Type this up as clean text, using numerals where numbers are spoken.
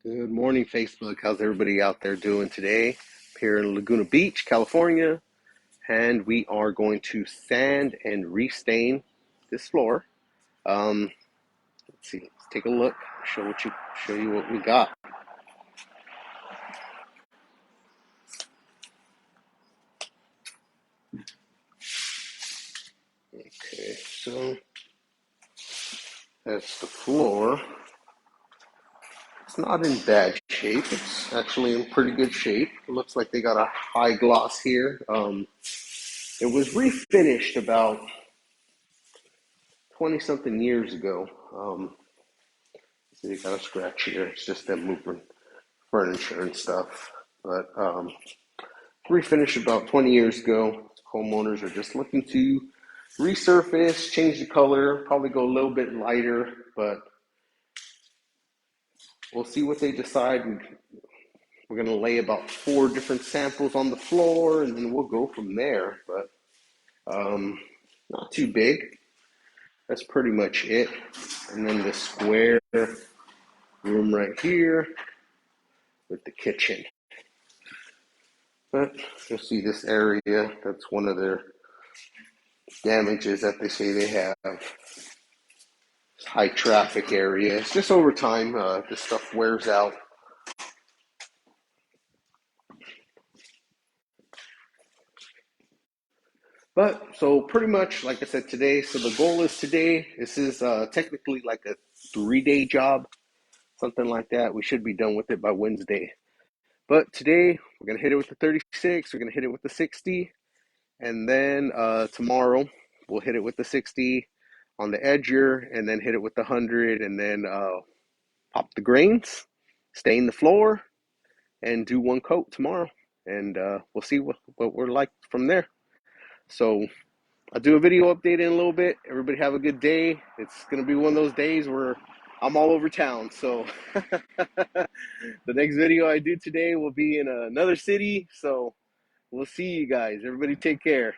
Good morning, Facebook. How's everybody out there doing today? Here in Laguna Beach, California, and we are going to sand and restain this floor. Um, let's see. Let's take a look. Show you what we got. Okay, so that's the floor. It's not in bad shape. It's actually in pretty good shape. It looks like they got a high gloss here. It was refinished about 20 something years ago. So you got a scratch here. It's just them moving furniture and stuff. But refinished about 20 years ago. Homeowners are just looking to resurface, change the color, probably go a little bit lighter, but we'll see what they decide. We're going to lay about 4 different samples on the floor, and then we'll go from there. But not too big. That's pretty much it. And then the square room right here with the kitchen. But you'll see this area, that's one of their damages that they say they have. High traffic area. It's just over time, this stuff wears out. But so pretty much, like I said today, so the goal is today, this is technically like a 3-day job, something like that. We should be done with it by Wednesday. But today, we're going to hit it with the 36, we're going to hit it with the 60, and then tomorrow, we'll hit it with the 60 on the edger, and then hit it with the 100, and then pop the grains, stain the floor, and do one coat tomorrow. And we'll see what we're like from there. So I'll do a video update in a little bit. Everybody have a good day. It's going to be one of those days where I'm all over town. So the next video I do today will be in another city. So we'll see you guys. Everybody take care.